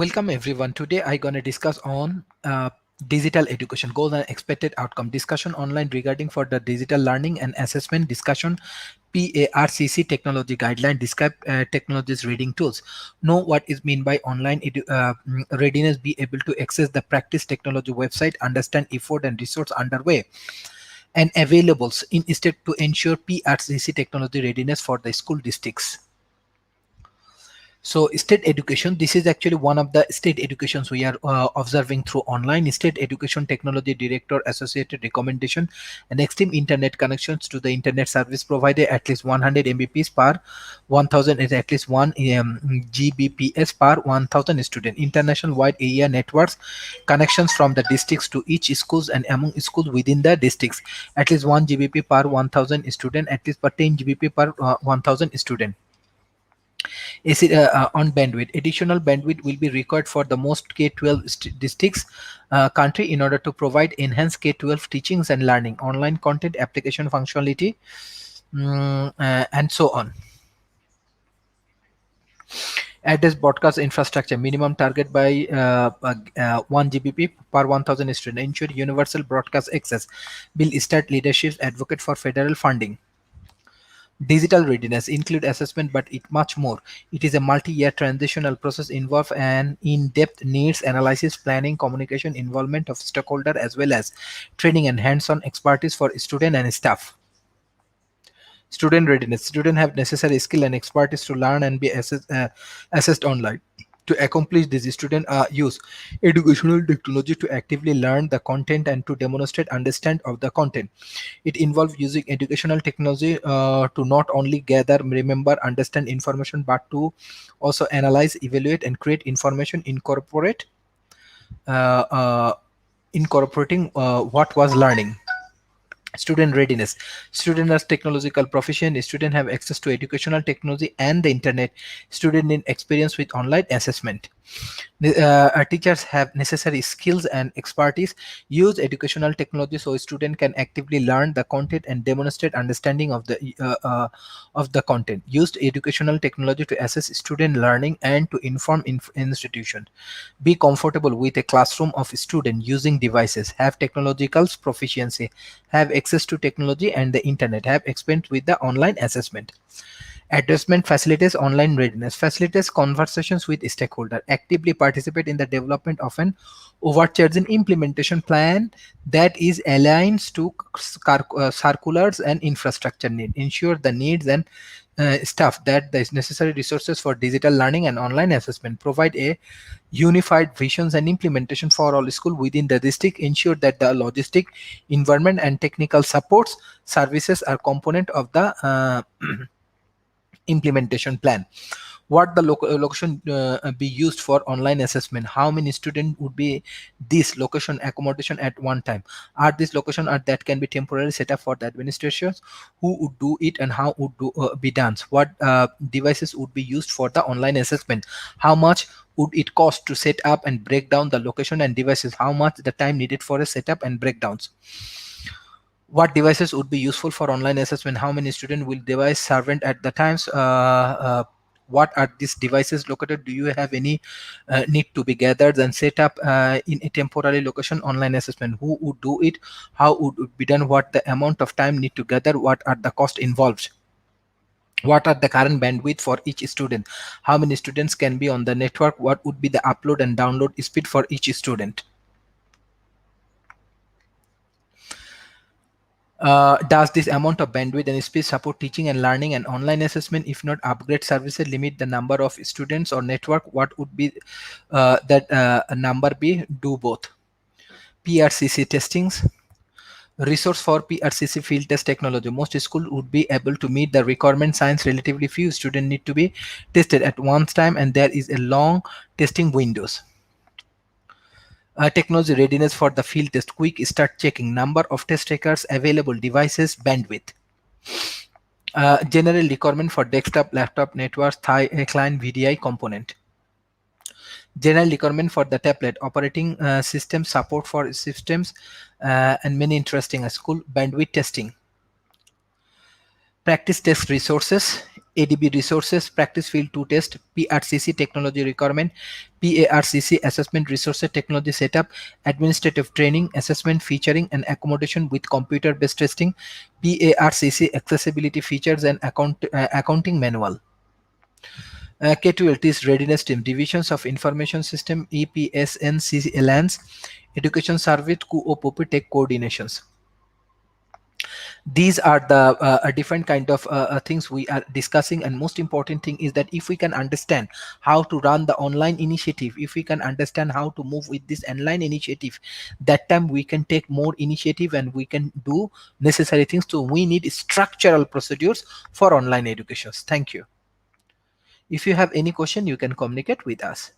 Welcome everyone. Today I gonna discuss on digital education goals and expected outcome discussion online regarding for the digital learning and assessment discussion. PARCC technology guideline describe technologies reading tools. Know what is mean by online readiness. Be able to access the practice technology website. Understand effort and resource underway and availables in state to ensure PRCC technology readiness for the school districts. So state education, this is actually one of the state educations we are observing through online. State education technology director associated recommendation and extreme internet connections to the internet service provider at least 100 Mbps per 1000 is at least 1 Gbps per 1000 student. International wide area networks connections from the districts to each schools and among schools within the districts at least 1 Gbp per 1000 student, at least per 10 Gbp per 1000 student. Is it on bandwidth? Additional bandwidth will be required for the most K-12 districts country in order to provide enhanced K-12 teachings and learning, online content application functionality, and so on. Address broadcast infrastructure minimum target by 1 Gbp per 1000 students. Ensure universal broadcast access. Bill start leadership advocate for federal funding. Digital readiness include assessment, but it much more. It is a multi-year transitional process involve an in-depth needs analysis, planning, communication, involvement of stakeholder, as well as training and hands-on expertise for student and staff. Student readiness. Students have necessary skill and expertise to learn and be assessed online. To accomplish this, students use educational technology to actively learn the content and to demonstrate understand of the content. It involves using educational technology to not only gather, remember, understand information, but to also analyze, evaluate, and create information, incorporating what was learning. Student readiness. Student as technological proficient. Student have access to educational technology and the internet. Student need experience with online assessment. Our teachers have necessary skills and expertise. Use educational technology so a student can actively learn the content and demonstrate understanding of the content. Used educational technology to assess student learning and to inform institution. Be comfortable with a classroom of student using devices. Have technological proficiency. Have access to technology and the internet. Have experience with the online assessment. Addressment facilitates online readiness, facilitates conversations with stakeholders, actively participate in the development of an overarching implementation plan that is aligned to circulars and infrastructure need, ensure the needs and stuff that there is necessary resources for digital learning and online assessment, provide a unified visions and implementation for all school within the district, ensure that the logistic environment and technical supports services are component of the implementation plan. What the location be used for online assessment? How many students would be this location accommodation at one time? Are this location are that can be temporarily set up for the administrators? Who would do it and how would be done? What devices would be used for the online assessment? How much would it cost to set up and break down the location and devices? How much the time needed for a setup and breakdowns? What devices would be useful for online assessment? How many students will device servant at the times? What are these devices located? Do you have any need to be gathered and set up in a temporary location online assessment? Who would do it? How would it be done? What the amount of time need to gather? What are the cost involved? What are the current bandwidth for each student? How many students can be on the network? What would be the upload and download speed for each student? Does this amount of bandwidth and speed support teaching and learning and online assessment? If not, upgrade services, limit the number of students or network. What would be that number be? Do both. PRCC testings. Resource for PRCC field test technology. Most schools would be able to meet the requirement. Science, relatively few students need to be tested at one time, and there is a long testing windows. Technology readiness for the field test. Quick start checking. Number of test takers, available devices, bandwidth. General requirement for desktop, laptop, networks, client, VDI component. General requirement for the tablet, operating system, support for systems, and many interesting school bandwidth testing. Practice test resources, ADB resources, practice field 2 test, PRCC technology requirement, PARCC assessment resources technology setup, administrative training, assessment featuring and accommodation with computer based testing, PARCC accessibility features and accounting manual. K12 is readiness team, divisions of information system, EPSNC LANs, education service, co-op tech coordinations. These are the different kind of things we are discussing, and most important thing is that if we can understand how to run the online initiative, if we can understand how to move with this online initiative, that time we can take more initiative and we can do necessary things. So we need structural procedures for online education. Thank you. If you have any question, you can communicate with us.